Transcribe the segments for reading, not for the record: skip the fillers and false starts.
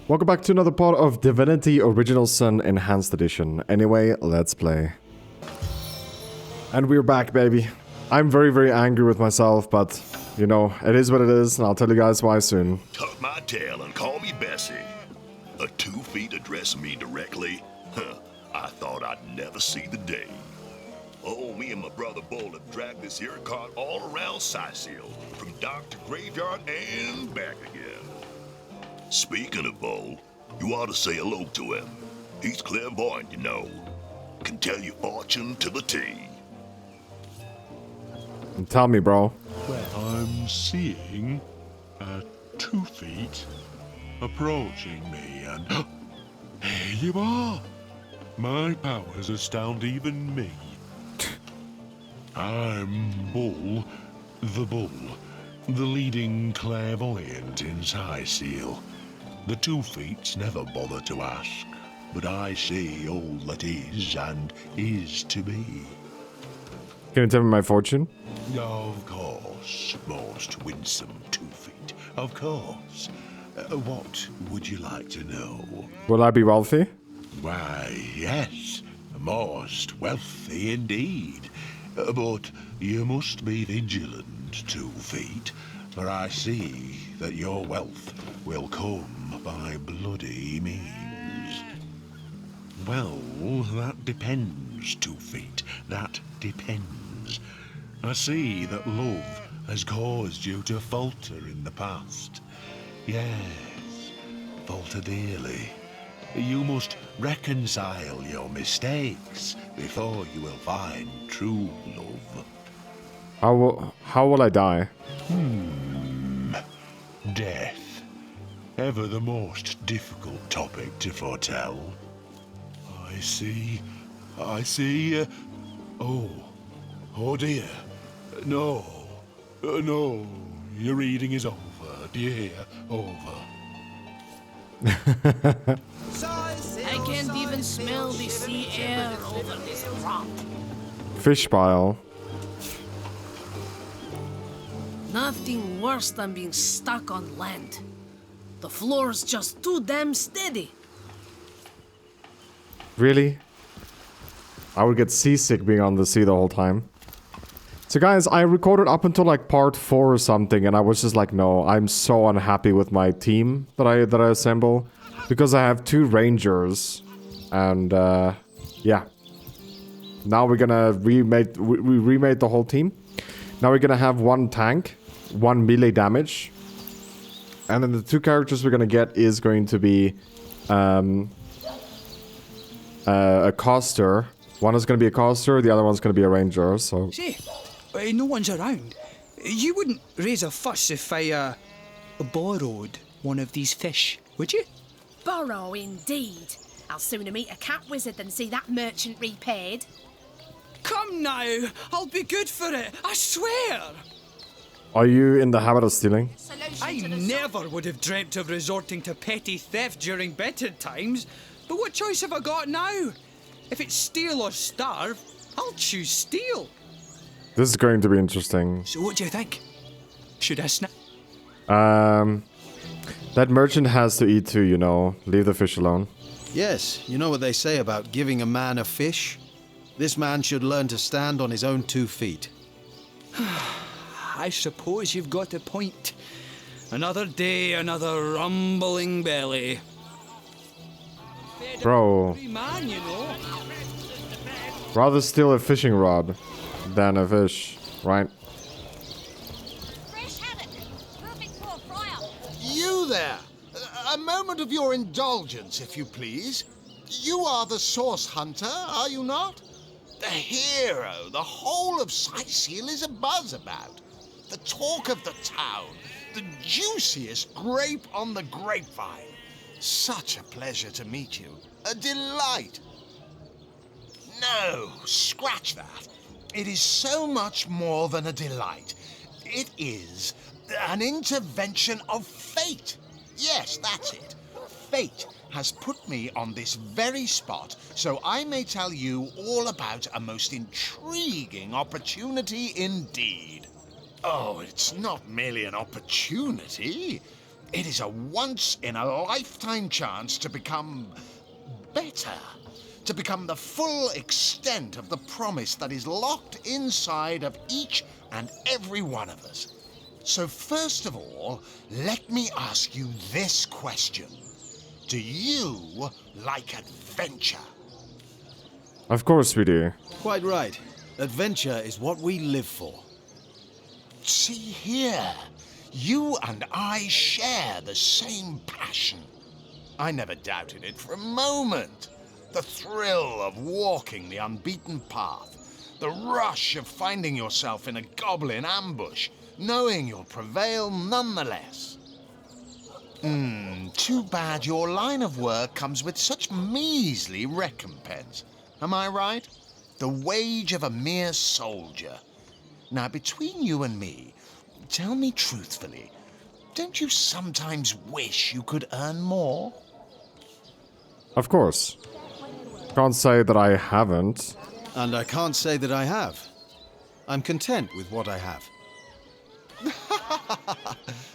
Welcome back to another part of Divinity Original Sin Enhanced Edition. Anyway, let's play. And we're back, baby. I'm very, very angry with myself, but, you know, it is what it is, and I'll tell you guys why soon. Tuck my tail and call me Bessie. A 2 feet addressing me directly? Huh, I thought I'd never see the day. Oh, me and my brother Bull have dragged this here cart all around Sightseal, from dock to graveyard and back again. Speaking of Bull, you ought to say hello to him. He's clairvoyant, you know. Can tell your fortune to the T. Tell me, bro. Well, I'm seeing 2 feet approaching me, and here you are. My powers astound even me. I'm Bull, the leading clairvoyant in Sightseal. The 2 feets never bother to ask, but I see all that is and is to be. Can you tell me my fortune? Of course, most winsome 2 feet. Of course. What would you like to know? Will I be wealthy? Why, yes, most wealthy indeed. But you must be vigilant, 2 feet, for I see that your wealth will come by bloody means. Well, that depends, 2 feet. That depends. I see that love has caused you to falter in the past. Yes, falter dearly. You must reconcile your mistakes before you will find true love. How will I die? Death. Ever the most difficult topic to foretell. I see. Oh dear. No. No. Your reading is over. Do you hear? Over. I can't even smell the sea air over this rock. Fish pile. Nothing worse than being stuck on land. The floor's just too damn steady. Really? I would get seasick being on the sea the whole time. So guys, I recorded up until like part 4 or something, and I was just like, no, I'm so unhappy with my team that I assemble. Because I have 2 rangers, and yeah. Now we're gonna we remade the whole team. Now we're gonna have 1 tank, 1 melee damage. And then the 2 characters we're gonna get is going to be a caster. One is gonna be a caster, the other one's gonna be a ranger, so... Say, no one's around. You wouldn't raise a fuss if I borrowed one of these fish, would you? Borrow indeed. I'll sooner meet a cat wizard than see that merchant repaid. Come now, I'll be good for it, I swear! Are you in the habit of stealing? I never would have dreamt of resorting to petty theft during better times, but what choice have I got now? If it's steal or starve, I'll choose steal. This is going to be interesting. So what do you think? Should I snap? That merchant has to eat too, you know. Leave the fish alone. Yes, you know what they say about giving a man a fish? This man should learn to stand on his own 2 feet. I suppose you've got a point. Another day, another rumbling belly. Bro, Man, you know. rather steal a fishing rod than a fish, right? Fresh habit. Perfect for a fryer. You there! A moment of your indulgence, if you please. You are the source hunter, are you not? The hero the whole of Sightseal is abuzz about. The talk of the town. The juiciest grape on the grapevine. Such a pleasure to meet you. A delight. No, scratch that. It is so much more than a delight. It is an intervention of fate. Yes, that's it. Fate has put me on this very spot, so I may tell you all about a most intriguing opportunity indeed. Oh, it's not merely an opportunity. It is a once-in-a-lifetime chance to become better. To become the full extent of the promise that is locked inside of each and every one of us. So first of all, let me ask you this question. Do you like adventure? Of course we do. Quite right. Adventure is what we live for. See here, you and I share the same passion. I never doubted it for a moment. The thrill of walking the unbeaten path, the rush of finding yourself in a goblin ambush, knowing you'll prevail nonetheless. Too bad your line of work comes with such measly recompense. Am I right? The wage of a mere soldier. Now, between you and me, tell me truthfully, don't you sometimes wish you could earn more? Of course. Can't say that I haven't. And I can't say that I have. I'm content with what I have.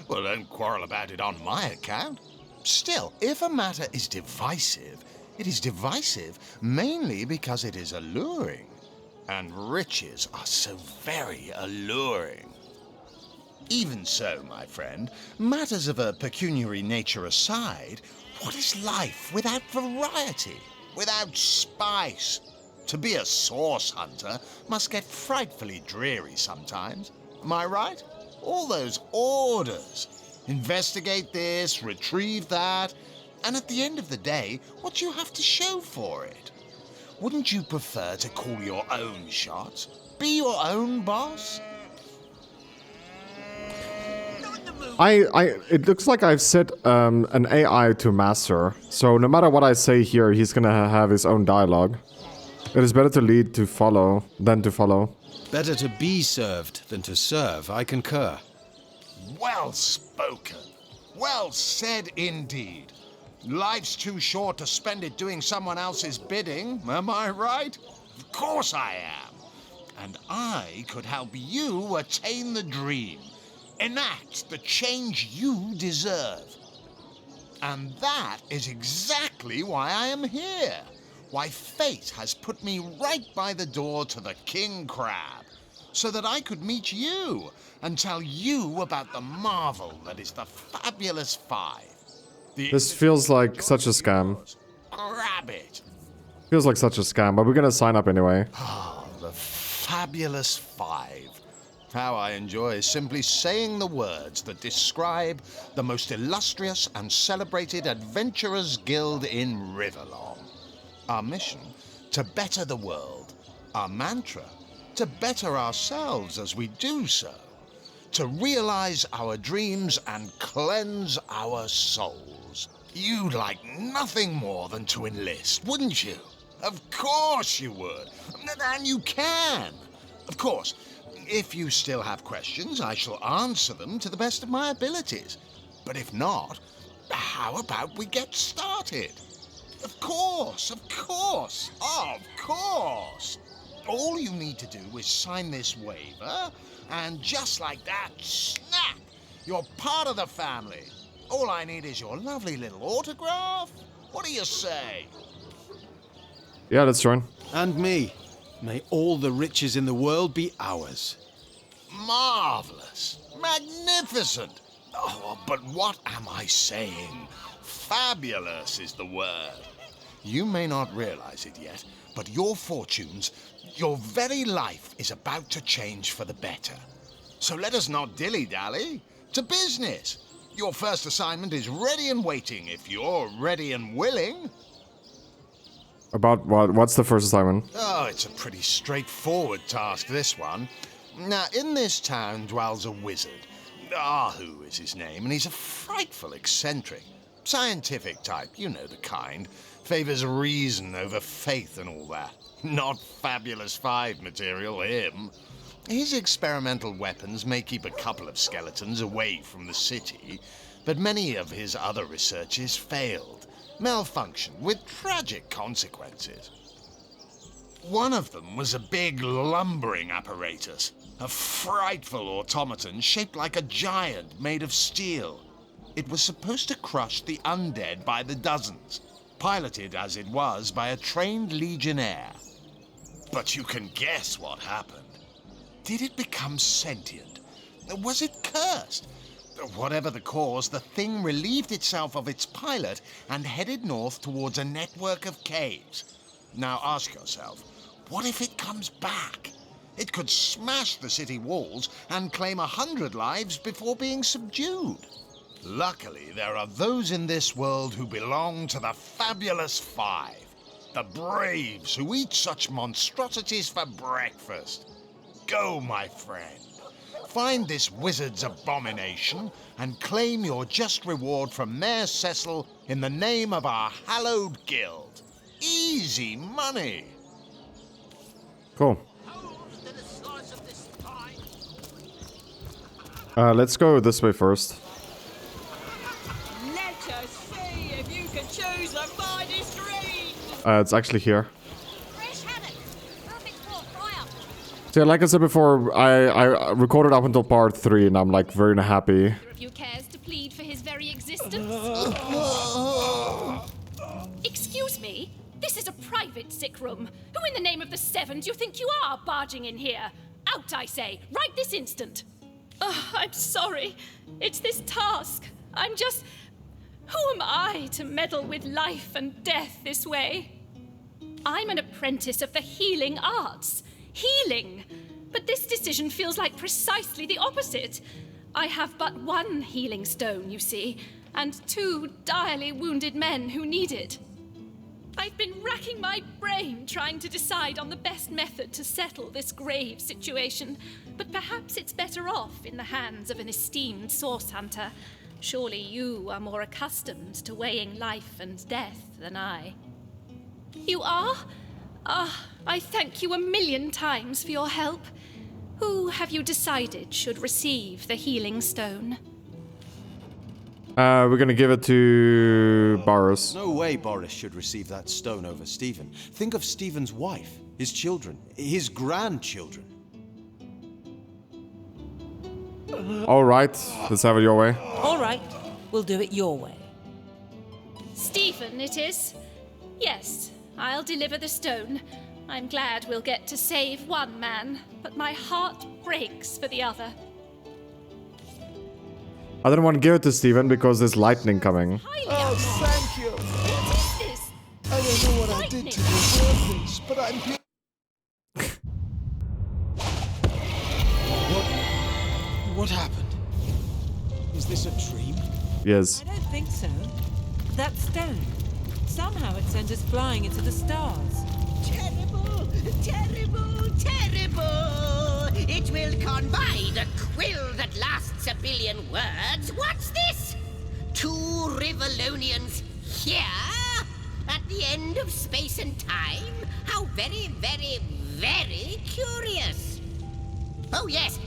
Well, don't quarrel about it on my account. Still, if a matter is divisive, it is divisive mainly because it is alluring. And riches are so very alluring. Even so, my friend, matters of a pecuniary nature aside, what is life without variety, without spice? To be a source hunter must get frightfully dreary sometimes. Am I right? All those orders. Investigate this, retrieve that, and at the end of the day, what do you have to show for it? Wouldn't you prefer to call your own shots? Be your own boss? It looks like I've set an AI to master, so no matter what I say here, he's gonna have his own dialogue. It is better to lead to follow than to follow. Better to be served than to serve, I concur. Well spoken. Well said indeed. Life's too short to spend it doing someone else's bidding, am I right? Of course I am. And I could help you attain the dream. Enact the change you deserve. And that is exactly why I am here. Why fate has put me right by the door to the King Crab, so that I could meet you and tell you about the marvel that is the Fabulous Five. This feels like such a scam. Grab it. Feels like such a scam, but we're gonna sign up anyway. Ah, the Fabulous Five. How I enjoy simply saying the words that describe the most illustrious and celebrated adventurers' guild in Riverlong. Our mission, to better the world. Our mantra, to better ourselves as we do so. To realize our dreams and cleanse our souls. You'd like nothing more than to enlist, wouldn't you? Of course you would. And you can. Of course, if you still have questions, I shall answer them to the best of my abilities. But if not, how about we get started? Of course, of course, of course. All you need to do is sign this waiver, and just like that, snap, you're part of the family. All I need is your lovely little autograph. What do you say? Yeah, let's join. And me. May all the riches in the world be ours. Marvelous. Magnificent. Oh, but what am I saying? Fabulous is the word. You may not realize it yet, but your fortunes, your very life is about to change for the better. So let us not dilly-dally. To business. Your first assignment is ready and waiting if you're ready and willing. About what? What's the first assignment? Oh, it's a pretty straightforward task, this one. Now, in this town dwells a wizard. Ahu is his name, and he's a frightful eccentric. Scientific type, you know the kind. Favors reason over faith and all that. Not Fabulous Five material, him. His experimental weapons may keep a couple of skeletons away from the city, but many of his other researches failed, malfunctioned with tragic consequences. One of them was a big lumbering apparatus, a frightful automaton shaped like a giant made of steel. It was supposed to crush the undead by the dozens, piloted as it was by a trained legionnaire. But you can guess what happened. Did it become sentient? Was it cursed? Whatever the cause, the thing relieved itself of its pilot and headed north towards a network of caves. Now ask yourself, what if it comes back? It could smash the city walls and claim 100 lives before being subdued. Luckily, there are those in this world who belong to the Fabulous Five. The braves who eat such monstrosities for breakfast. Go, my friend. Find this wizard's abomination and claim your just reward from Mayor Cecil in the name of our hallowed guild. Easy money. Cool. Let's go this way first. Let us see if you can choose the finest green. It's actually here. Fresh haddock. Perfect for fry-up. So yeah, like I said before, I recorded up until part 3 and I'm like very happy. Either of you cares to plead for his very existence? Excuse me? This is a private sick room. Who in the name of the Seven do you think you are barging in here? Out, I say, right this instant. Oh, I'm sorry. It's this task. I'm just... Who am I to meddle with life and death this way? I'm an apprentice of the healing arts. Healing. But this decision feels like precisely the opposite. I have but one healing stone, you see, and 2 direly wounded men who need it. I've been racking my brain trying to decide on the best method to settle this grave situation, but perhaps it's better off in the hands of an esteemed source hunter. Surely you are more accustomed to weighing life and death than I. You are? I thank you 1,000,000 times for your help. Who have you decided should receive the healing stone? We're gonna give it to Boris. No way Boris should receive that stone over Stephen. Think of Stephen's wife, his children, his grandchildren. Alright, let's have it your way. All right, we'll do it your way. Stephen, it is? Yes, I'll deliver the stone. I'm glad we'll get to save one man, but my heart breaks for the other. I didn't want to give it to Steven because there's lightning coming. Oh, thank you. What is this? I don't know what I did to deserve this, but I'm... What happened? Is this a dream? Yes. I don't think so. That stone. Somehow it sent us flying into the stars. Terrible, terrible, terrible! It will convey the quill that lasts 1 billion words. What's this? 2 Rivalonians here? At the end of space and time? How very, very, very curious. Oh, yes.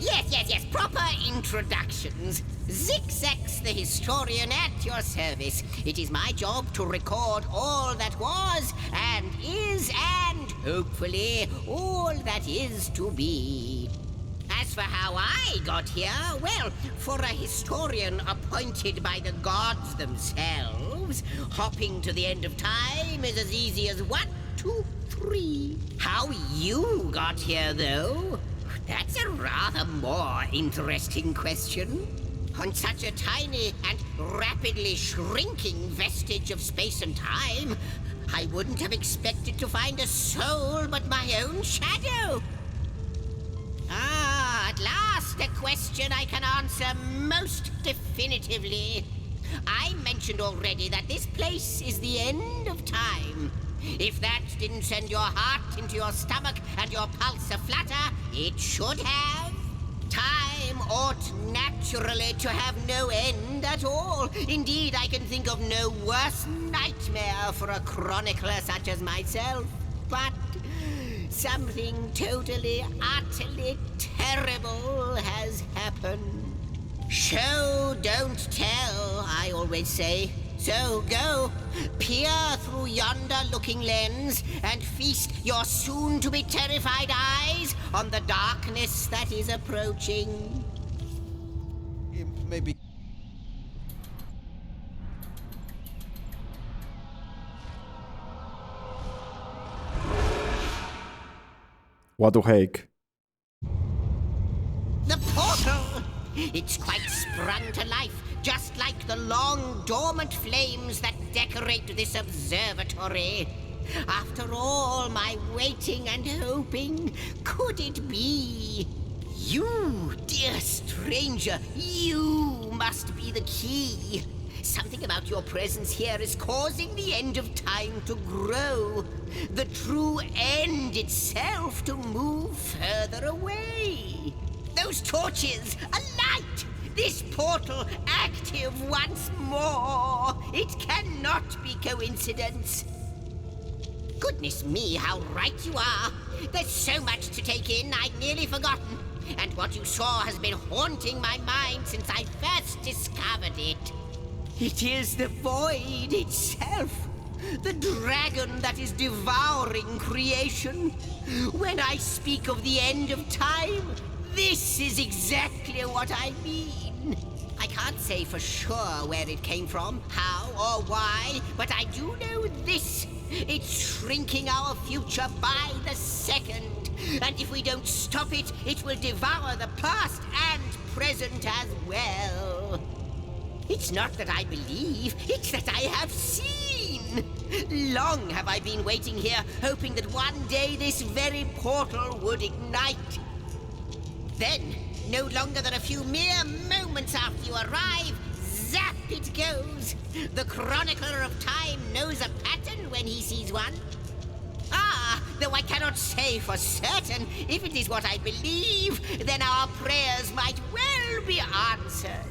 Proper introductions. Zigzax the historian at your service. It is my job to record all that was and is and, hopefully, all that is to be. As for how I got here, well, for a historian appointed by the gods themselves, hopping to the end of time is as easy as 1, 2, 3. How you got here, though? That's a rather more interesting question. On such a tiny and rapidly shrinking vestige of space and time, I wouldn't have expected to find a soul but my own shadow. Ah, at last a question I can answer most definitively. I mentioned already that this place is the end of time. If that didn't send your heart into your stomach and your pulse a-flutter, it should have. Time ought naturally to have no end at all. Indeed, I can think of no worse nightmare for a chronicler such as myself. But something totally, utterly terrible has happened. Show, don't tell, I always say. So go, peer through yonder looking lens and feast your soon-to-be terrified eyes on the darkness that is approaching. Maybe... What do hake? The portal! It's quite sprung to life, just like the long dormant flames that decorate this observatory. After all my waiting and hoping, could it be? You, dear stranger, you must be the key. Something about your presence here is causing the end of time to grow. The true end itself to move further away. Those torches, alight! This portal active once more. It cannot be coincidence. Goodness me, how right you are. There's so much to take in, I'd nearly forgotten. And what you saw has been haunting my mind since I first discovered it. It is the void itself. The dragon that is devouring creation. When I speak of the end of time, this is exactly what I mean. I can't say for sure where it came from, how or why, but I do know this. It's shrinking our future by the second. And if we don't stop it, it will devour the past and present as well. It's not that I believe, it's that I have seen. Long have I been waiting here, hoping that one day this very portal would ignite. Then, no longer than a few mere moments after you arrive, zap it goes. The chronicler of time knows a pattern when he sees one. Ah, though I cannot say for certain, if it is what I believe, then our prayers might well be answered.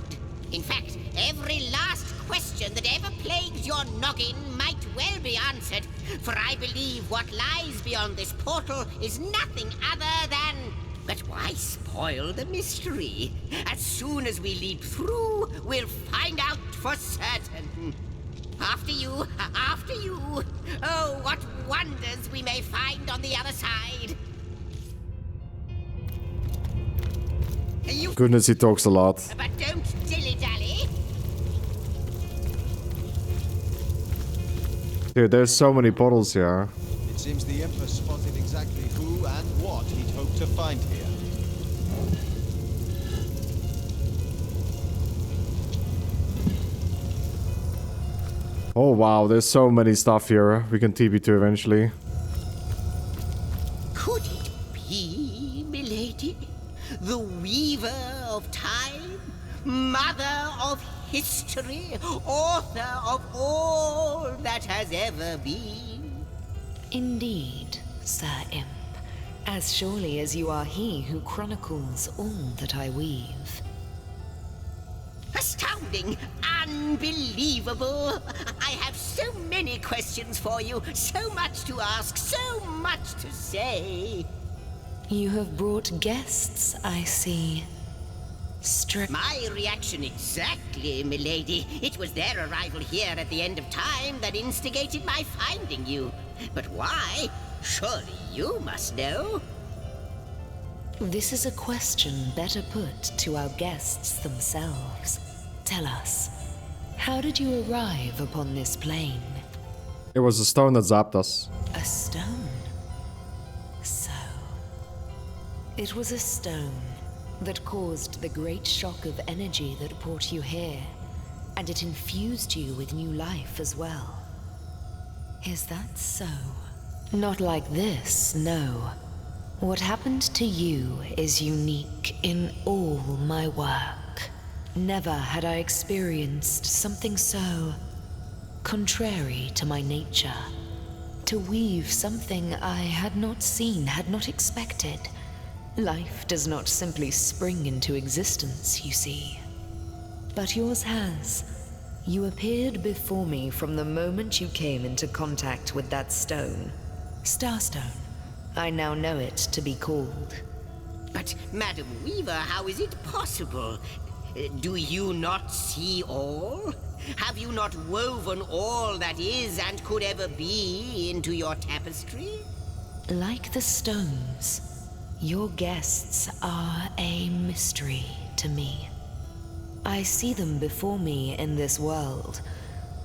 In fact, every last question that ever plagued your noggin might well be answered, for I believe what lies beyond this portal is nothing other than... But why spoil the mystery? As soon as we leap through, we'll find out for certain. After you, after you. Oh, what wonders we may find on the other side. Goodness, he talks a lot. But don't dilly-dally. Dude, there's so many portals here. It seems the Emperor spotted exactly who and what he'd hoped to find here. Oh wow, there's so many stuff here we can TP to eventually. Could it be, milady? The weaver of time? Mother of history? Author of all that has ever been? Indeed, Sir Imp. As surely as you are he who chronicles all that I weave. Astounding! Unbelievable! I have so many questions for you, so much to ask, so much to say. You have brought guests, I see. My reaction exactly, milady. It was their arrival here at the end of time that instigated my finding you. But why? Surely you must know. This is a question better put to our guests themselves. Tell us, how did you arrive upon this plane? It was a stone that zapped us. A stone? So... It was a stone that caused the great shock of energy that brought you here, and it infused you with new life as well. Is that so? Not like this, no. What happened to you is unique in all my work. Never had I experienced something so contrary to my nature. To weave something I had not seen, had not expected. Life does not simply spring into existence, you see. But yours has. You appeared before me from the moment you came into contact with that stone. Starstone. I now know it to be called. But, Madam Weaver, how is it possible? Do you not see all? Have you not woven all that is and could ever be into your tapestry? Like the stones, your guests are a mystery to me. I see them before me in this world,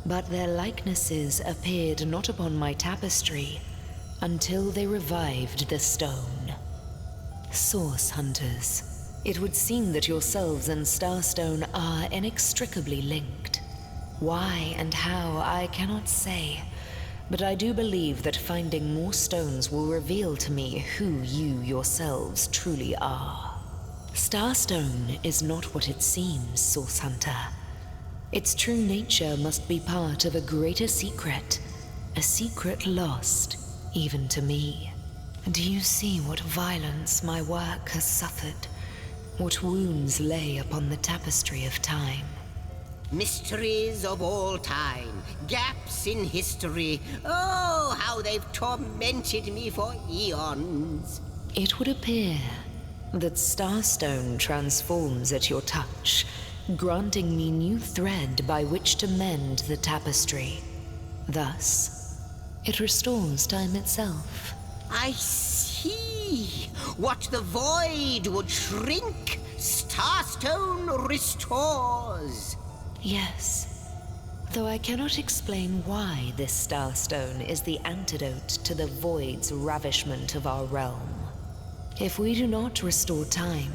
but their likenesses appeared not upon my tapestry until they revived the stone. Source Hunters. It would seem that yourselves and Starstone are inextricably linked. Why and how, I cannot say. But I do believe that finding more stones will reveal to me who you yourselves truly are. Starstone is not what it seems, Source Hunter. Its true nature must be part of a greater secret. A secret lost, even to me. Do you see what violence my work has suffered? What wounds lay upon the tapestry of time? Mysteries of all time, gaps in history. Oh, how they've tormented me for eons. It would appear that Starstone transforms at your touch, granting me new thread by which to mend the tapestry. Thus, it restores time itself. I see. What the void would shrink, Starstone restores. Yes, though I cannot explain why this Starstone is the antidote to the void's ravishment of our realm. If we do not restore time,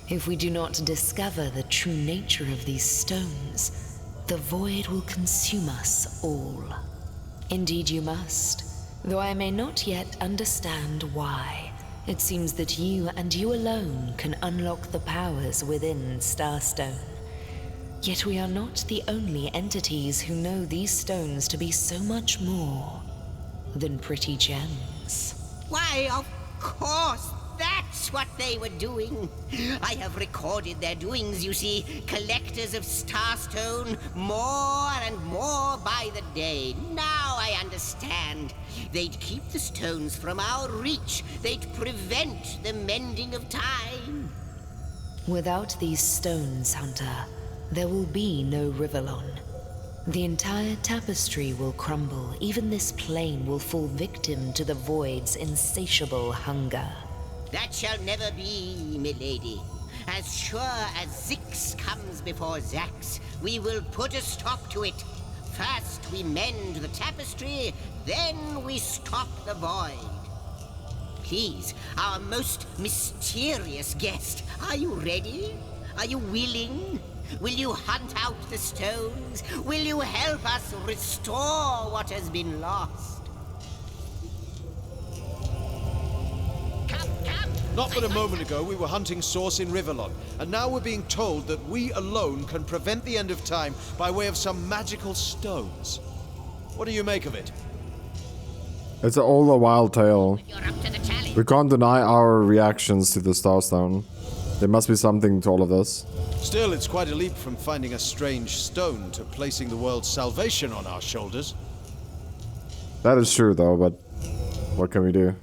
if we do not discover the true nature of these stones, the void will consume us all. Indeed you must, though I may not yet understand why. It seems that you and you alone can unlock the powers within Starstone. Yet we are not the only entities who know these stones to be so much more than pretty gems. Why, of course, that's what they were doing. I have recorded their doings, you see. Collectors of Starstone, more and more by the day. Now I understand. They'd keep the stones from our reach. They'd prevent the mending of time. Without these stones, Hunter, there will be no Rivalon. The entire tapestry will crumble. Even this plane will fall victim to the void's insatiable hunger. That shall never be, milady. As sure as Zix comes before Zax, we will put a stop to it. First we mend the tapestry, then we stop the void. Please, our most mysterious guest, are you ready? Are you willing? Will you hunt out the stones? Will you help us restore what has been lost? Come, come! Not but a moment ago we were hunting Source in Rivalon, and now we're being told that we alone can prevent the end of time by way of some magical stones. What do you make of it? It's all a wild tale. We can't deny our reactions to the Starstone. There must be something to all of this. Still, it's quite a leap from finding a strange stone to placing the world's salvation on our shoulders. That is true, though, but what can we do?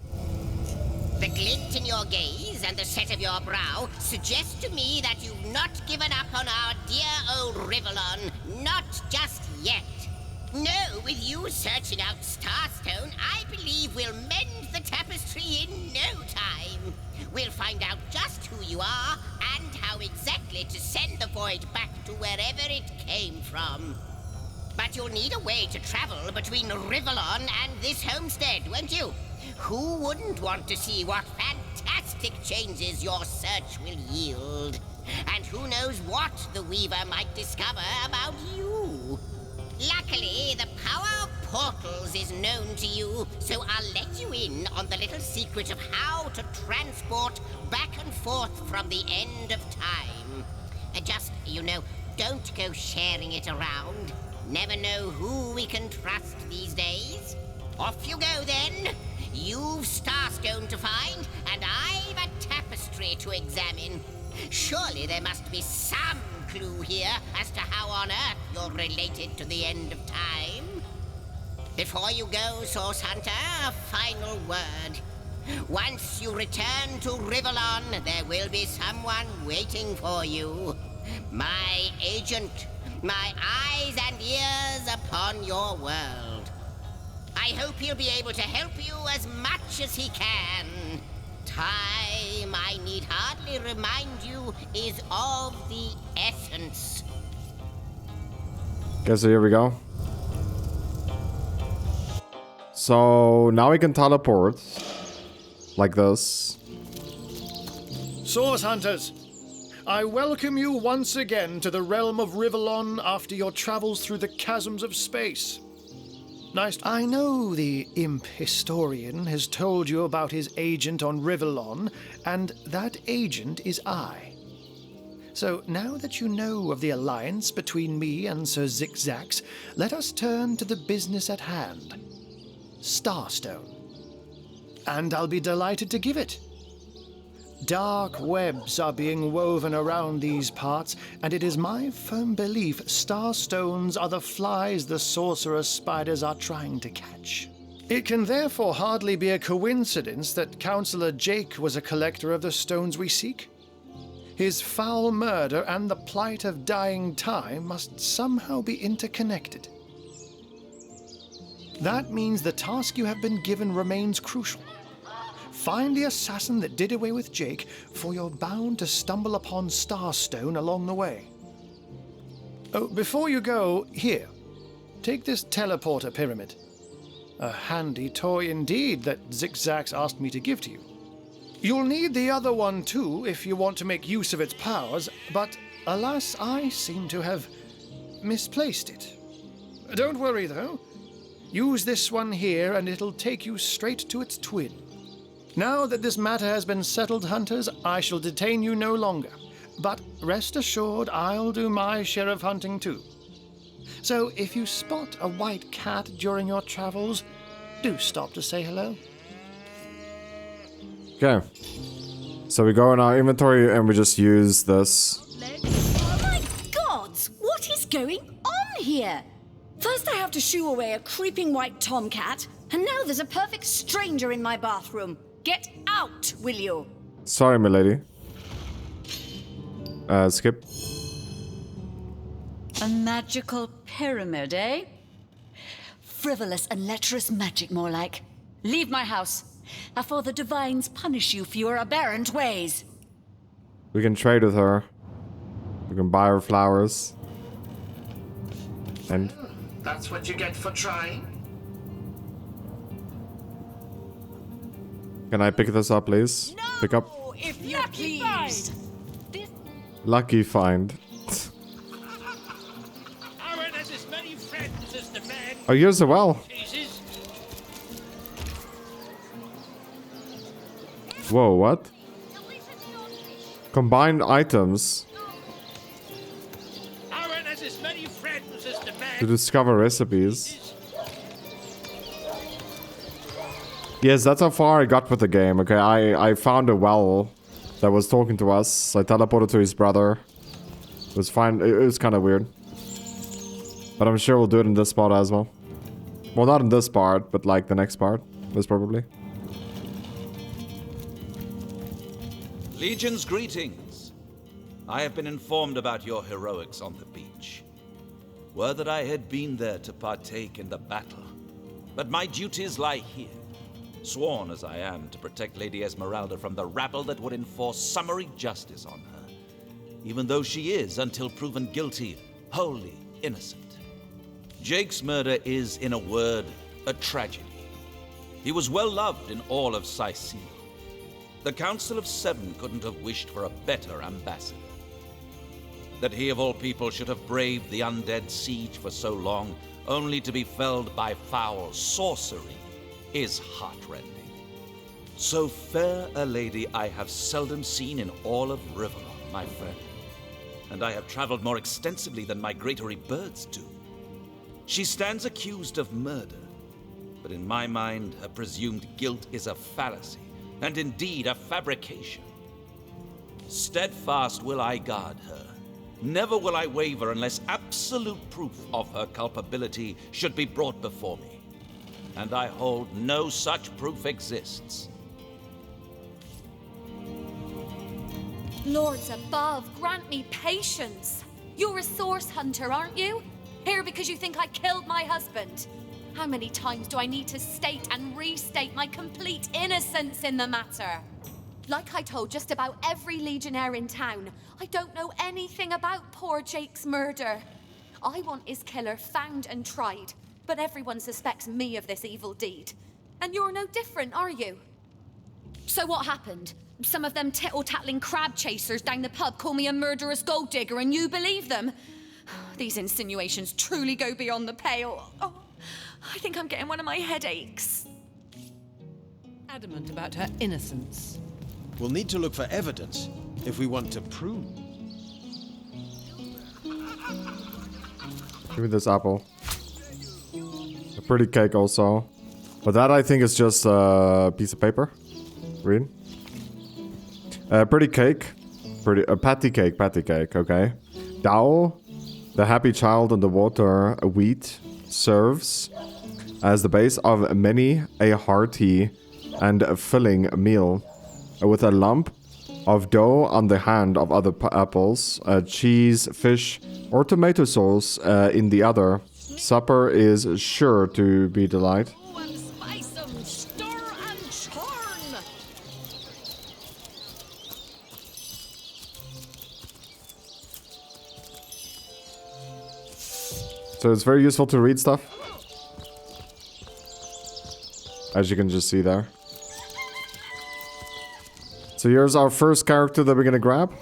The glint in your gaze and the set of your brow suggest to me that you've not given up on our dear old Rivalon. Not just yet. No, with you searching out Starstone, I believe we'll mend the tapestry in no time. We'll find out just who you are and how exactly to send the void back to wherever it came from. But you'll need a way to travel between Rivalon and this homestead, won't you? Who wouldn't want to see what fantastic changes your search will yield? And who knows what the Weaver might discover about you? Luckily, the power of portals is known to you, so I'll let you in on the little secret of how to transport back and forth from the end of time. Just, don't go sharing it around. Never know who we can trust these days. Off you go, then. You've Starstone to find, and I've a tapestry to examine. Surely there must be some clue here as to how on earth you're related to the end of time. Before you go, Source Hunter, a final word. Once you return to Rivalon, there will be someone waiting for you. My agent, my eyes and ears upon your world. I hope he'll be able to help you as much as he can. Time, I need hardly remind you, is of the essence. Okay, so here we go. So now we can teleport like this. Source Hunters, I welcome you once again to the realm of Rivellon after your travels through the chasms of space. Nice. I know the imp historian has told you about his agent on Rivellon, and that agent is I. So now that you know of the alliance between me and Sir Zigzax, let us turn to the business at hand. Starstone. And I'll be delighted to give it. Dark webs are being woven around these parts, and it is my firm belief starstones are the flies the sorcerer spiders are trying to catch. It can therefore hardly be a coincidence that Councillor Jake was a collector of the stones we seek. His foul murder and the plight of dying time must somehow be interconnected. That means the task you have been given remains crucial. Find the assassin that did away with Jake, for you're bound to stumble upon Starstone along the way. Oh, before you go, here, take this teleporter pyramid. A handy toy indeed that Zigzax asked me to give to you. You'll need the other one too if you want to make use of its powers, but alas, I seem to have misplaced it. Don't worry though. Use this one here and it'll take you straight to its twin. Now that this matter has been settled, Hunters, I shall detain you no longer. But rest assured, I'll do my share of hunting too. So if you spot a white cat during your travels, do stop to say hello. Okay. So we go in our inventory and we just use this. Oh my gods! What is going on here? First I have to shoo away a creeping white tomcat, and now there's a perfect stranger in my bathroom. Get out, will you? Sorry, milady. Skip. A magical pyramid, eh? Frivolous and lecherous magic, more like. Leave my house, afore the divines punish you for your aberrant ways. We can trade with her. We can buy her flowers. And that's what you get for trying. can I pick this up, please? No, pick up. If you please. Lucky find. Oh, yours as well. Whoa, what? Combined items. To discover recipes. Yes, that's how far I got with the game. Okay, I found a well that was talking to us. I teleported to his brother. It was fine. It was kind of weird. But I'm sure we'll do it in this part as well. Well, not in this part, but like the next part. Most probably. Legion's greetings. I have been informed about your heroics on the beach. Were that I had been there to partake in the battle. But my duties lie here. Sworn as I am to protect Lady Esmeralda from the rabble that would enforce summary justice on her. Even though she is, until proven guilty, wholly innocent. Jake's murder is, in a word, a tragedy. He was well loved in all of Sicile. The Council of Seven couldn't have wished for a better ambassador. That he of all people should have braved the undead siege for so long, only to be felled by foul sorcery, is heartrending. So fair a lady I have seldom seen in all of Rivellon, my friend. And I have traveled more extensively than migratory birds do. She stands accused of murder, but in my mind, her presumed guilt is a fallacy, and indeed a fabrication. Steadfast will I guard her. Never will I waver unless absolute proof of her culpability should be brought before me. And I hold no such proof exists. Lords above, grant me patience. You're a source hunter, aren't you? Here because you think I killed my husband. How many times do I need to state and restate my complete innocence in the matter? Like I told just about every legionnaire in town, I don't know anything about poor Jake's murder. I want his killer found and tried, but everyone suspects me of this evil deed. And you're no different, are you? So what happened? Some of them tittle-tattling crab chasers down the pub call me a murderous gold digger and you believe them? These insinuations truly go beyond the pale. Oh, I think I'm getting one of my headaches. Adamant about her innocence. We'll need to look for evidence if we want to prove. Give me this apple. A pretty cake also. But that I think is just a piece of paper. Read. Pretty cake. Patty cake, okay. Dao, the happy child on the water wheat, serves as the base of many a hearty and filling meal, with a lump of dough on the hand of other apples, cheese, fish, or tomato sauce in the other. Supper is sure to be delight. So it's very useful to read stuff, as you can just see there. So here's our first character that we're gonna grab.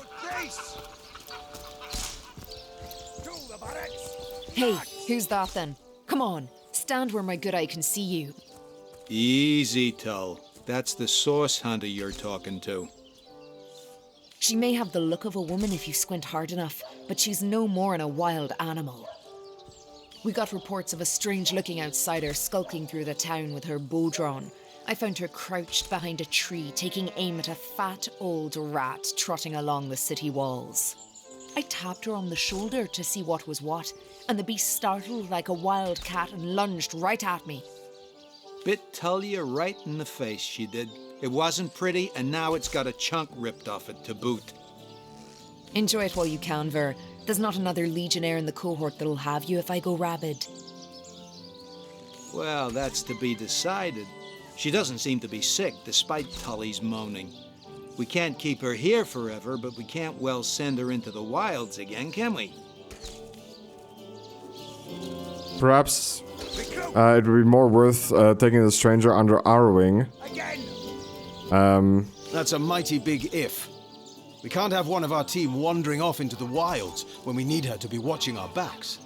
Hey, who's that then? Come on, stand where my good eye can see you. Easy, Tull. That's the source hunter you're talking to. She may have the look of a woman if you squint hard enough, but she's no more than a wild animal. We got reports of a strange-looking outsider skulking through the town with her bow drawn. I found her crouched behind a tree, taking aim at a fat old rat trotting along the city walls. I tapped her on the shoulder to see what was what, and the beast startled like a wild cat and lunged right at me. Bit Tull you right in the face, she did. It wasn't pretty, and now it's got a chunk ripped off it to boot. Enjoy it while you can, Ver. There's not another legionnaire in the cohort that'll have you if I go rabid. Well, that's to be decided. She doesn't seem to be sick, despite Tully's moaning. We can't keep her here forever, but we can't well send her into the wilds again, can we? Perhaps it would be more worth taking the stranger under our wing. That's a mighty big if. We can't have one of our team wandering off into the wilds when we need her to be watching our backs.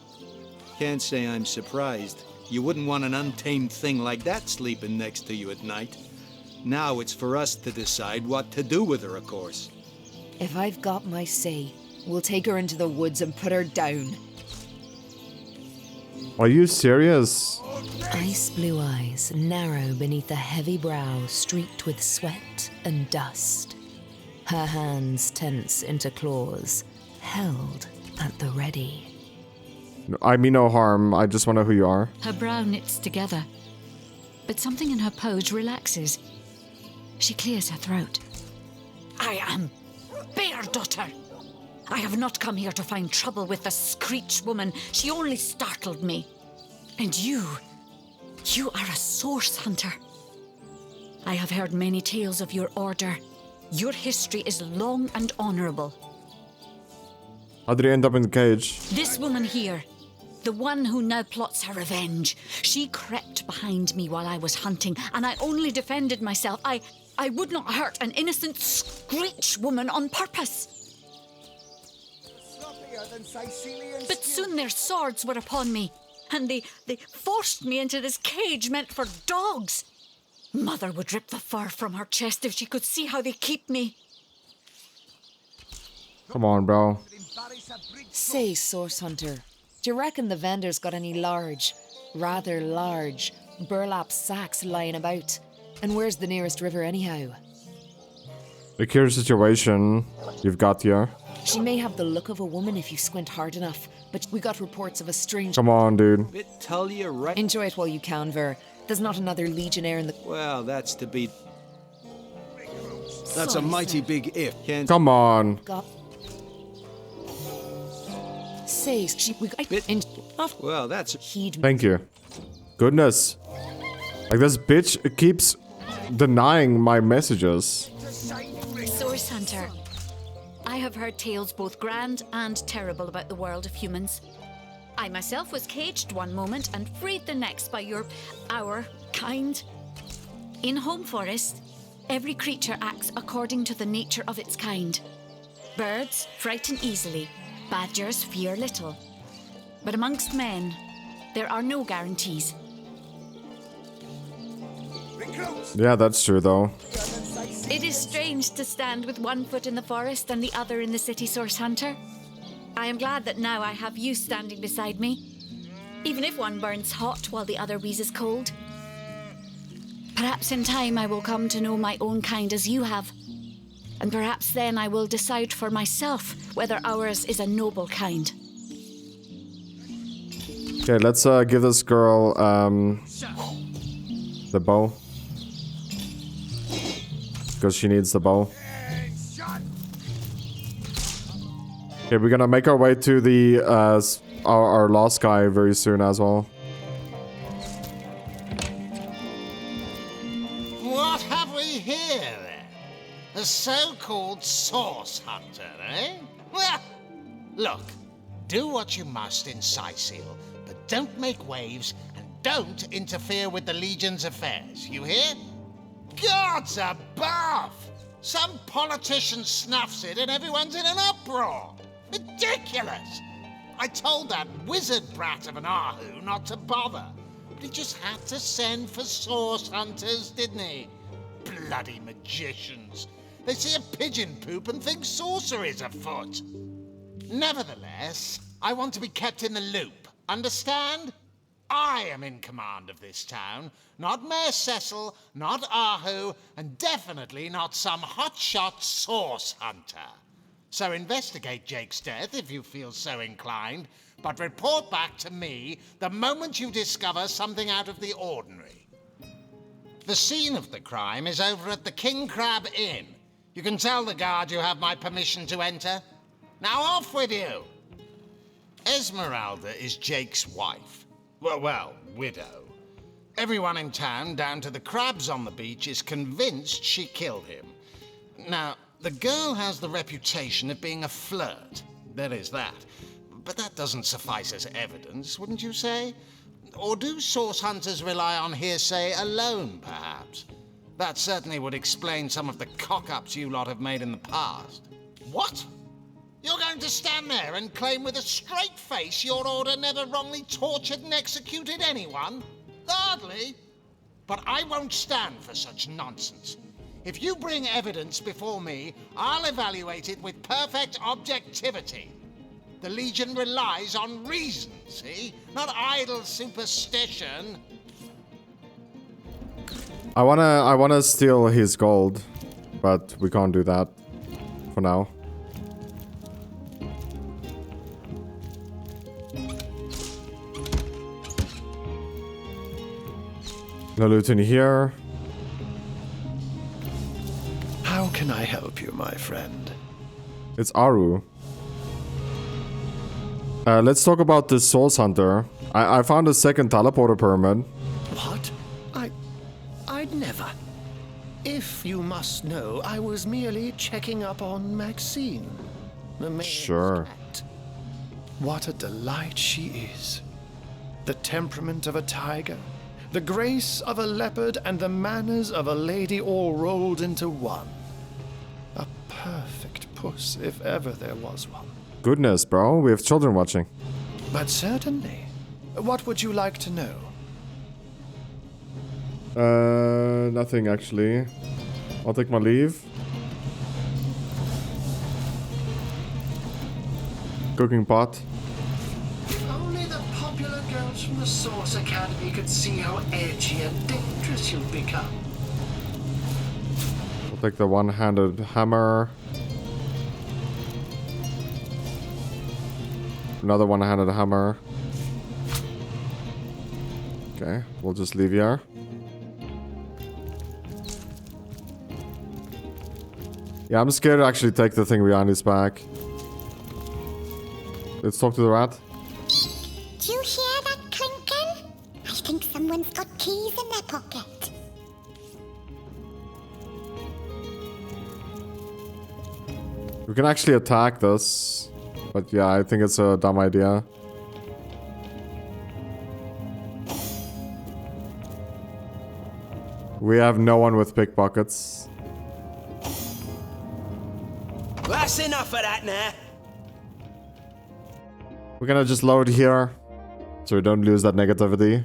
Can't say I'm surprised. You wouldn't want an untamed thing like that sleeping next to you at night. Now it's for us to decide what to do with her, of course. If I've got my say, we'll take her into the woods and put her down. Are you serious? Ice blue eyes, narrow beneath a heavy brow streaked with sweat and dust. Her hands tense into claws, held at the ready. I mean no harm, I just want to know who you are. Her brow knits together, but something in her pose relaxes. She clears her throat. I am Bear Daughter. I have not come here to find trouble with the Screech woman. She only startled me. And you are a source hunter. I have heard many tales of your order. Your history is long and honorable. How did he end up in the cage? This woman here, the one who now plots her revenge, she crept behind me while I was hunting, and I only defended myself. I would not hurt an innocent Screech woman on purpose. But soon their swords were upon me, and they forced me into this cage meant for dogs. Mother would rip the fur from her chest if she could see how they keep me. Come on, bro. Say, Source Hunter, do you reckon the vendor's got any rather large, burlap sacks lying about? And where's the nearest river anyhow? The cure situation you've got here. She may have the look of a woman if you squint hard enough, but we got reports of a strange... Come on, dude. Bit Tull you right. Enjoy it while you can, Ver. There's not another legionnaire in the... Well, that's to be... That's a mighty big if. Come on. Say, Well, that's... Thank you. Goodness. Like, this bitch keeps denying my messages. Source Hunter. I have heard tales both grand and terrible about the world of humans. I myself was caged one moment and freed the next by our kind. In Home Forest, Every creature acts according to the nature of its kind. Birds frighten easily, badgers fear little. But amongst men, there are no guarantees. Yeah, that's true though. It is strange to stand with one foot in the forest and the other in the city, Source Hunter. I am glad that now I have you standing beside me, even if one burns hot while the other wheezes cold. Perhaps in time I will come to know my own kind as you have, and perhaps then I will decide for myself whether ours is a noble kind. Okay, let's give this girl the bow. Because she needs the bow. Okay, we're gonna make our way to the our lost guy very soon as well. What have we here, then? A so-called source hunter, eh? Well, look, do what you must in Sightseal, but don't make waves and don't interfere with the Legion's affairs, you hear? Gods above! Some politician snuffs it and everyone's in an uproar. Ridiculous! I told that wizard brat of an Ahu not to bother. But he just had to send for source hunters, didn't he? Bloody magicians. They see a pigeon poop and think sorcery's afoot. Nevertheless, I want to be kept in the loop. Understand? I am in command of this town, not Mayor Cecil, not Ahu, and definitely not some hotshot source hunter. So investigate Jake's death if you feel so inclined, but report back to me the moment you discover something out of the ordinary. The scene of the crime is over at the King Crab Inn. You can tell the guard you have my permission to enter. Now off with you! Esmeralda is Jake's wife. Well, widow. Everyone in town, down to the crabs on the beach, is convinced she killed him. Now, the girl has the reputation of being a flirt. There is that. But that doesn't suffice as evidence, wouldn't you say? Or do source hunters rely on hearsay alone, perhaps? That certainly would explain some of the cock-ups you lot have made in the past. What? You're going to stand there and claim with a straight face your order never wrongly tortured and executed anyone? Hardly. But I won't stand for such nonsense. If you bring evidence before me, I'll evaluate it with perfect objectivity. The Legion relies on reason, see? Not idle superstition. I wanna steal his gold, but we can't do that for now. No loot in here. How can I help you, my friend? It's Aru. Let's talk about this Source Hunter. I found a second teleporter pyramid. What? I'd never. If you must know, I was merely checking up on Maxine. The mayor's Sure. cat. What a delight she is. The temperament of a tiger, the grace of a leopard, and the manners of a lady all rolled into one. A perfect puss, if ever there was one. Goodness, bro. We have children watching. But certainly. What would you like to know? Nothing actually. I'll take my leave. Cooking pot. If only the popular girls from the Source Academy could see how edgy and dangerous you've become. I'll take the one-handed hammer. Another one-handed hammer. Okay, we'll just leave here. Yeah, I'm scared to actually take the thing behind his back. Let's talk to the rat. Do you hear that clinking? I think someone's got keys in their pocket. We can actually attack this. But yeah, I think it's a dumb idea. We have no one with pickpockets. That's enough of that now. We're gonna just load here, so we don't lose that negativity.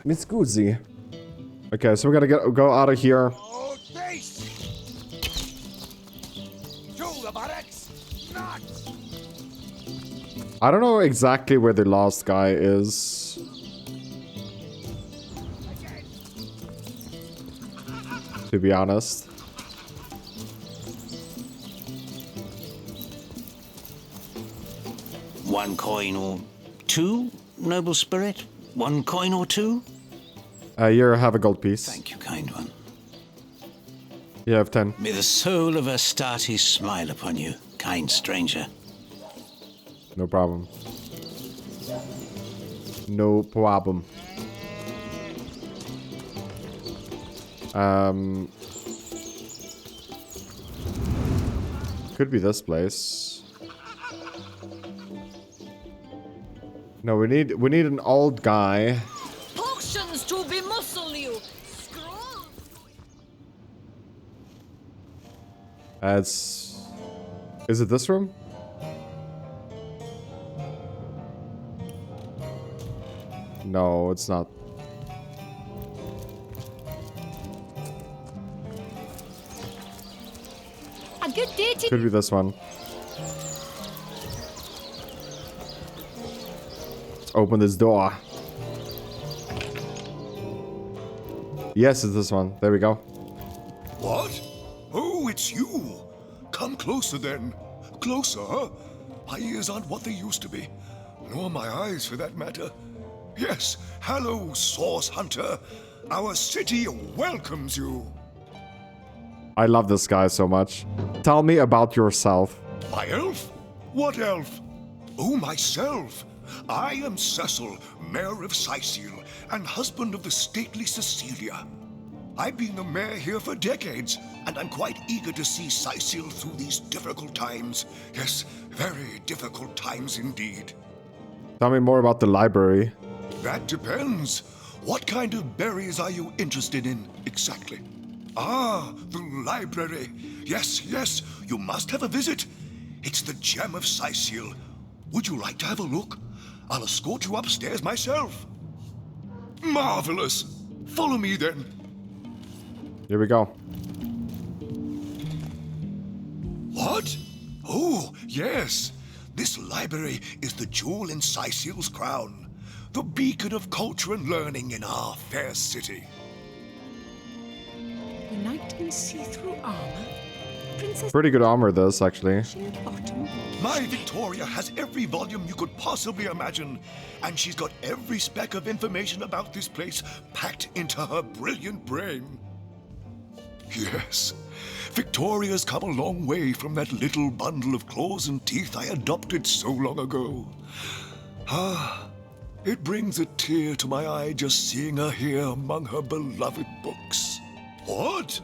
Mi scusi. Okay, so we're gonna go out of here. I don't know exactly where the last guy is. To be honest. One coin or two, noble spirit? One coin or two? You have a gold piece. Thank you, kind one. You have 10. May the soul of Astarte smile upon you, kind stranger. No problem. No problem. Could be this place. No, we need an old guy. Potions to bemuscle you. Is it this room? No, it's not. A good day to Could be this one. Let's open this door. Yes, it's this one. There we go. What? Oh, it's you. Come closer then. Closer, huh? My ears aren't what they used to be. Nor my eyes, for that matter. Yes, hello, Source Hunter. Our city welcomes you. I love this guy so much. Tell me about yourself. My elf? What elf? Oh, myself. I am Cecil, Mayor of Syceal, and husband of the stately Cecilia. I've been the mayor here for decades, and I'm quite eager to see Syceal through these difficult times. Yes, very difficult times indeed. Tell me more about the library. That depends. What kind of berries are you interested in, exactly? Ah, the library. Yes, yes, you must have a visit. It's the gem of Syceal. Would you like to have a look? I'll escort you upstairs myself. Marvelous. Follow me then. Here we go. What? Oh, yes. This library is the jewel in Syceal's crown. The beacon of culture and learning in our fair city. The knight in see-through armor? Princess... Pretty good armor, this, actually. My Victoria has every volume you could possibly imagine, and she's got every speck of information about this place packed into her brilliant brain. Yes, Victoria's come a long way from that little bundle of claws and teeth I adopted so long ago. Ah, it brings a tear to my eye just seeing her here among her beloved books. What?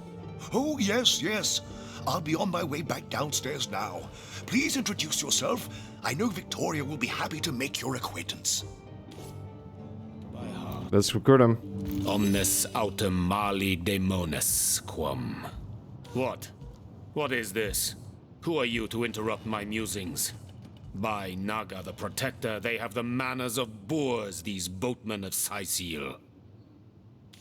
Oh, yes, yes. I'll be on my way back downstairs now. Please introduce yourself. I know Victoria will be happy to make your acquaintance. Let's recruit him. Omnes autem mali demonis quam. What? What is this? Who are you to interrupt my musings? By Naga the Protector, they have the manners of boors, these boatmen of Syceal.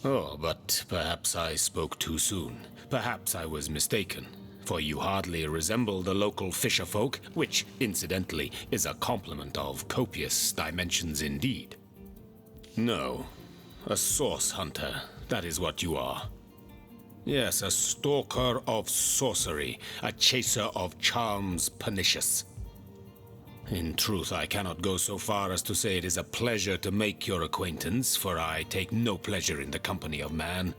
Oh, but perhaps I spoke too soon. Perhaps I was mistaken, for you hardly resemble the local fisherfolk, which, incidentally, is a compliment of copious dimensions indeed. No, a source hunter, that is what you are. Yes, a stalker of sorcery, a chaser of charms pernicious. In truth, I cannot go so far as to say it is a pleasure to make your acquaintance, for I take no pleasure in the company of man.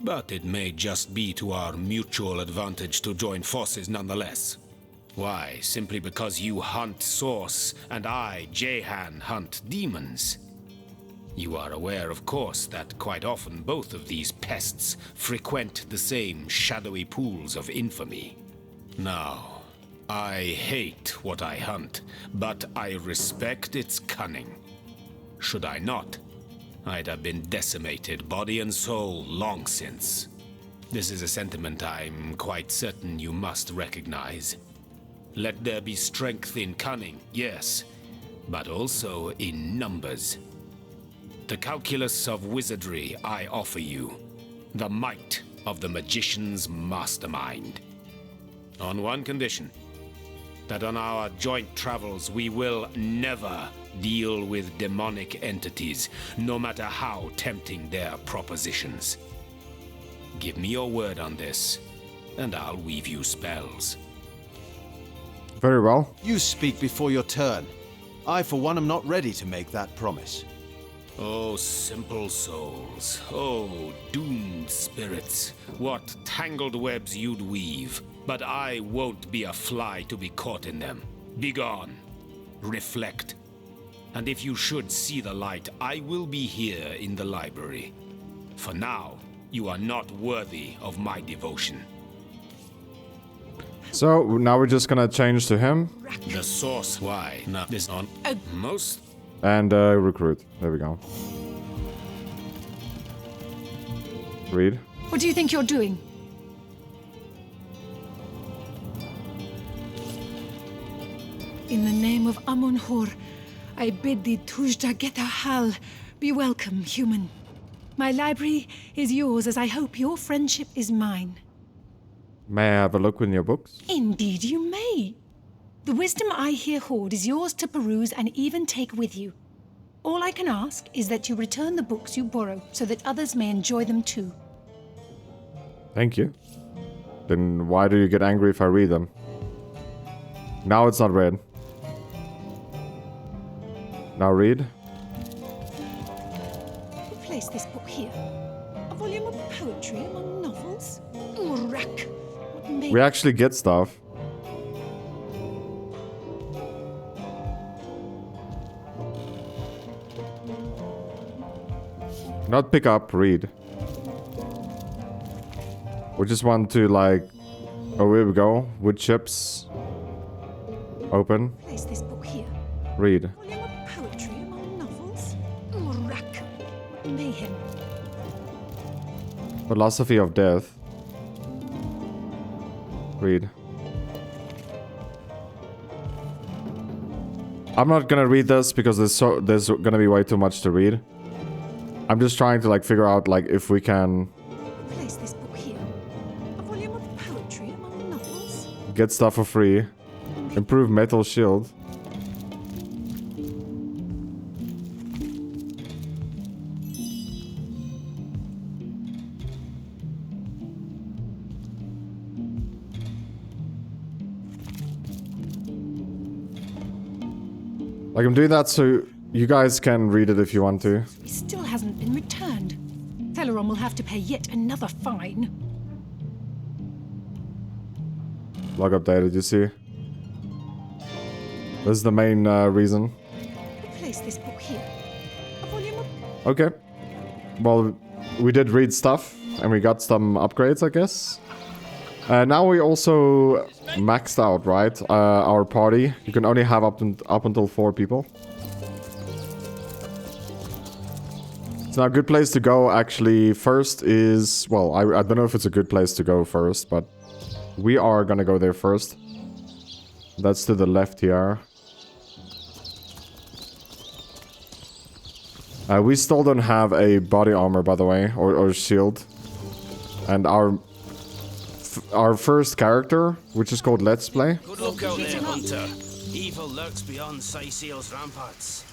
But it may just be to our mutual advantage to join forces nonetheless. Why, simply because you hunt source, and I, Jehan, hunt demons. You are aware, of course, that quite often both of these pests frequent the same shadowy pools of infamy. Now, I hate what I hunt, but I respect its cunning. Should I not? I'd have been decimated, body and soul, long since. This is a sentiment I'm quite certain you must recognize. Let there be strength in cunning, yes, but also in numbers. The calculus of wizardry I offer you, the might of the magician's mastermind. On one condition, that on our joint travels we will never deal with demonic entities, no matter how tempting their propositions. Give me your word on this, and I'll weave you spells. Very well. You speak before your turn. I, for one, am not ready to make that promise. Oh, simple souls. Oh, doomed spirits. What tangled webs you'd weave. But I won't be a fly to be caught in them. Begone. Reflect. And if you should see the light, I will be here in the library. For now, you are not worthy of my devotion. So, now we're just gonna change to him. The source, why? Not this on most. And recruit. There we go. Read. What do you think you're doing? In the name of Amun-Hor, I bid thee Tujda Getahal, be welcome, human. My library is yours, as I hope your friendship is mine. May I have a look in your books? Indeed you may. The wisdom I here hoard is yours to peruse and even take with you. All I can ask is that you return the books you borrow, so that others may enjoy them too. Thank you. Then why do you get angry if I read them? Now it's not read. Now read. Place this book here. A volume of poetry among novels. Urak. We actually get stuff. Not pick up, read. We just want to like... Oh, here we go. Wood chips. Open. Place this book here. Read. Volume of poetry among novels. Urak. Mayhem. Philosophy of Death. Read. I'm not gonna read this because there's gonna be way too much to read. I'm just trying to like figure out like if we can Place this book here. A volume of poetry among novels. get stuff for free. Improve metal shield. Like, I'm doing that so you guys can read it if you want to. He still hasn't been returned. Celeron will have to pay yet another fine. Log update, did you see? This is the main reason. Place this book here. A volume of... Okay. Well, we did read stuff, and we got some upgrades, I guess. Now we also maxed out, right? Our party. You can only have up until 4 people. So now a good place to go actually first is... Well, I don't know if it's a good place to go first, but we are gonna go there first. That's to the left here. We still don't have a body armor, by the way, or shield. And our first character, which is called Let's Play. Good luck out there, Hunter. Evil lurks beyond Saiseal's ramparts.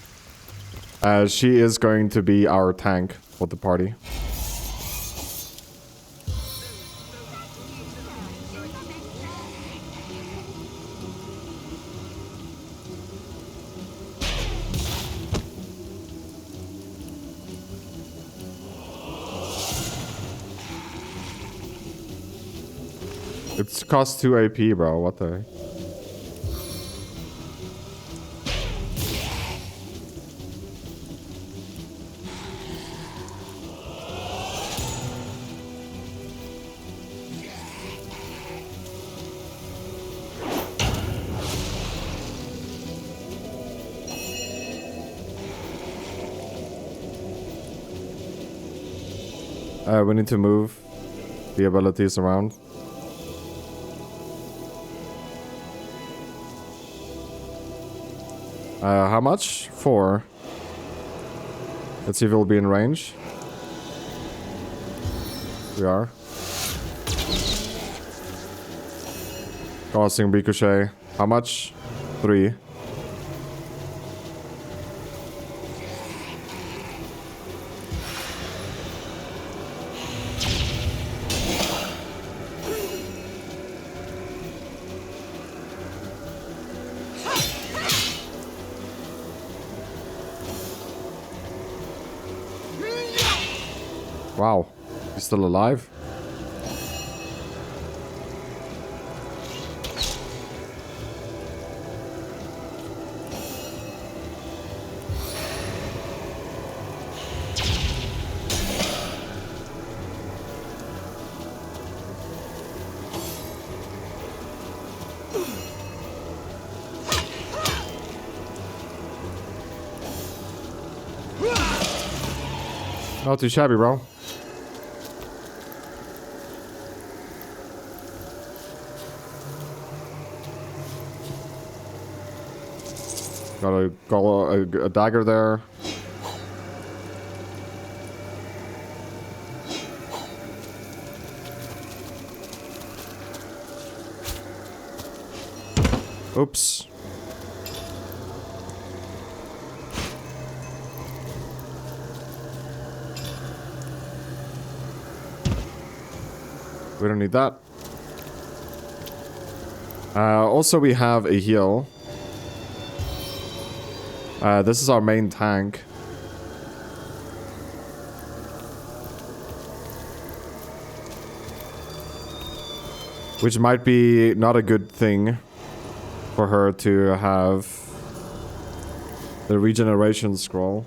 She is going to be our tank for the party. It's cost 2 AP, bro. What the heck? We need to move the abilities around. How much? 4. Let's see if it will be in range. We are. Causing ricochet. How much? 3. Wow, he's still alive? Not too shabby, bro. Got a dagger there. Oops. We don't need that. Also, we have a heal. This is our main tank. Which might be not a good thing for her to have the regeneration scroll.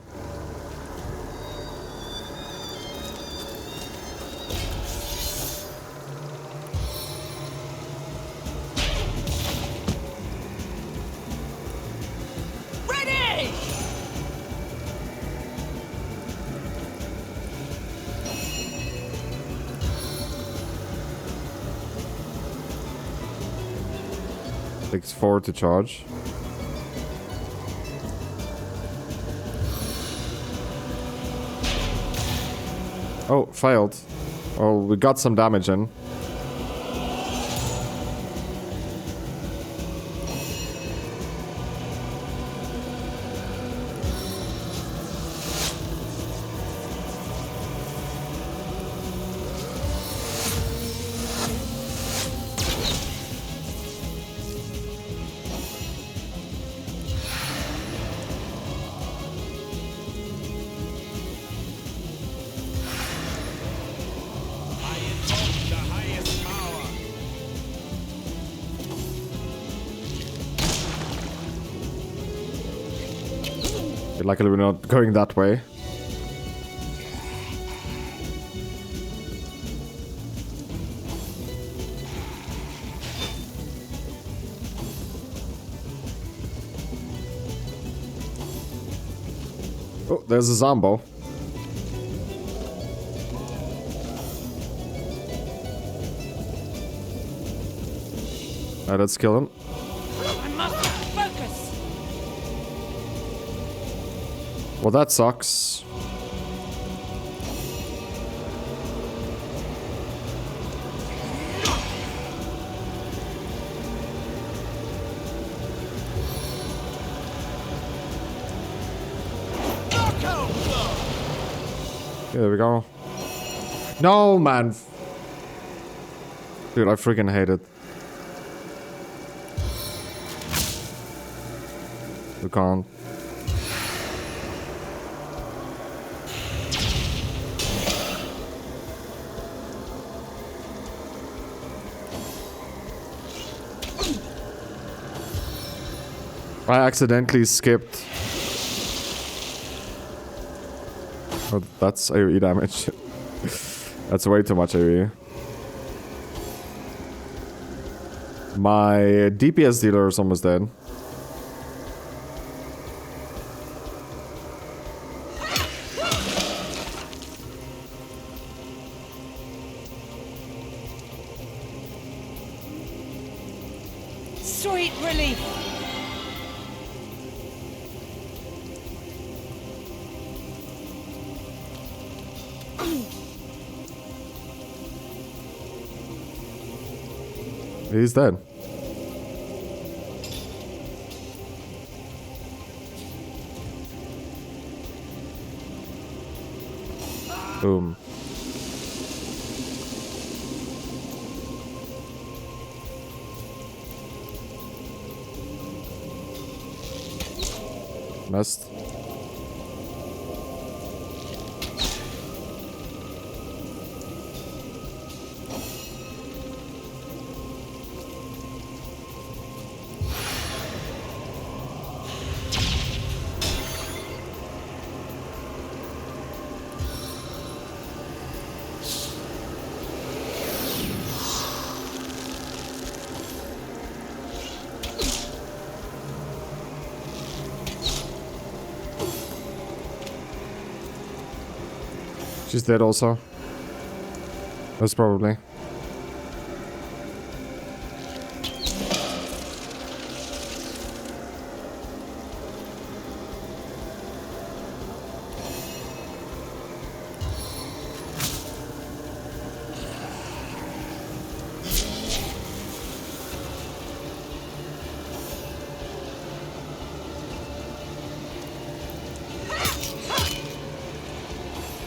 Takes 4 to charge. Oh, failed. Oh, we got some damage in. Luckily we're not going that way. Oh, there's a Zombo. Alright, let's kill him. Well, that sucks. Yeah, there we go. No, man. Dude, I freaking hate it. We can't. I accidentally skipped. Oh, that's AoE damage. That's way too much AoE. My DPS dealer is almost dead. relief. He's dead. Boom. Missed. She's dead also. That's probably.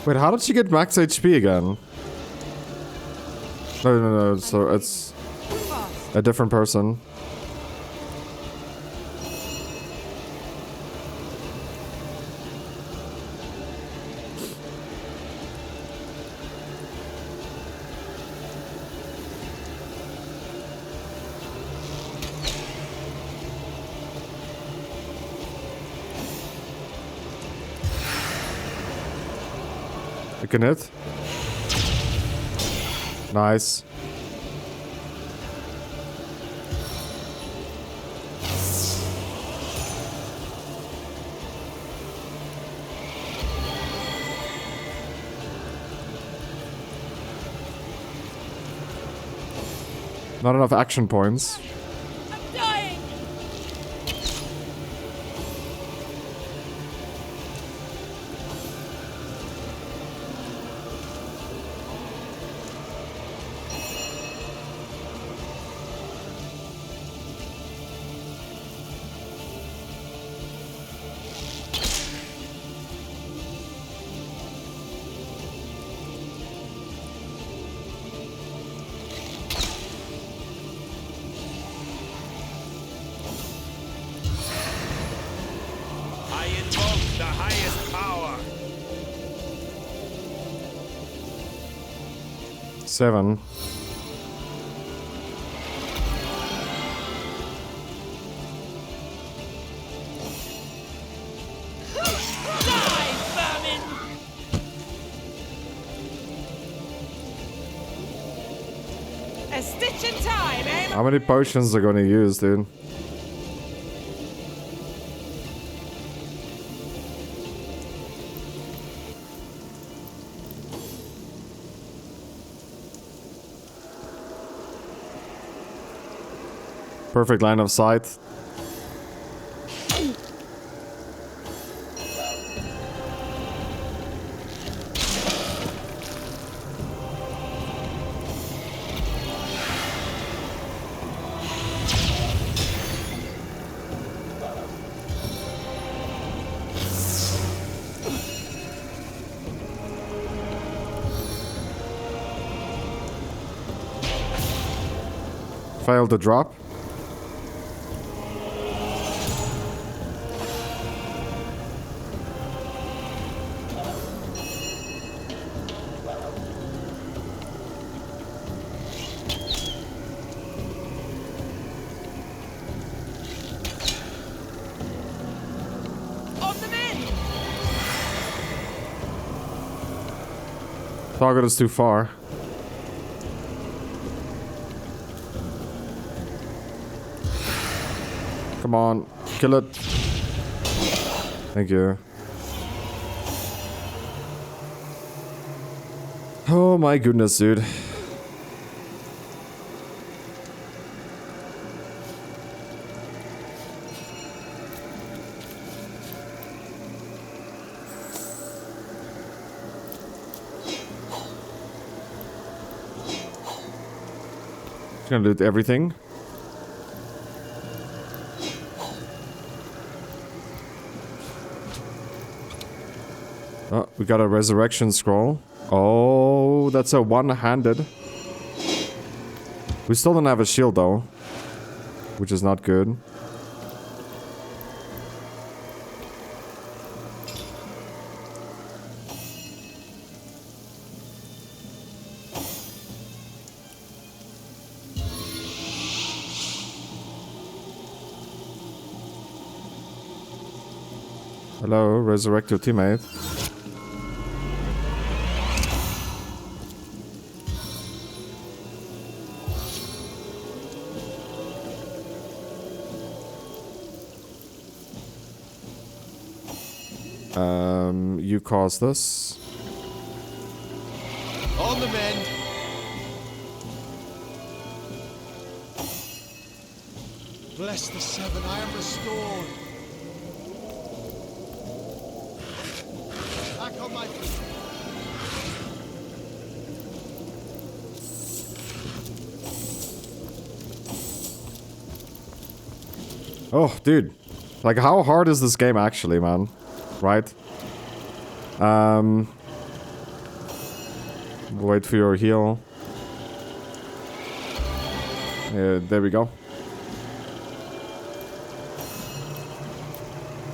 Wait, how did she get max HP again? No, so it's a different person. I can hit. Nice. Not enough action points. Seven. A stitch in time, eh? How many potions are gonna use, dude? Perfect line of sight. Failed to drop. Target is too far. Come on, kill it. Thank you. Oh my goodness, dude. gonna loot everything. Oh, we got a resurrection scroll. Oh, that's a one-handed. We still don't have a shield though, which is not good. Hello, resurrect your teammate. You caused this. On the mend. Bless the seven, I am restored. Back on my feet. Oh, dude. Like, how hard is this game actually, man? Right? Wait for your heal. Yeah, there we go.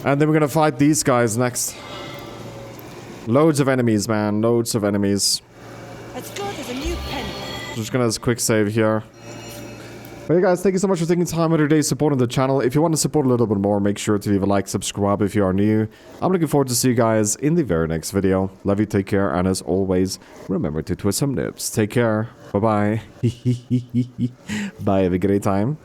And then we're gonna fight these guys next. Loads of enemies, man. Loads of enemies. As good as a new penny. Just gonna quick save here. But hey guys, thank you so much for taking time out of your day supporting the channel. If you want to support a little bit more, make sure to leave a like, subscribe if you are new. I'm looking forward to see you guys in the very next video. Love you, take care, and as always, remember to twist some nips. Take care. Bye-bye. Bye, have a great time.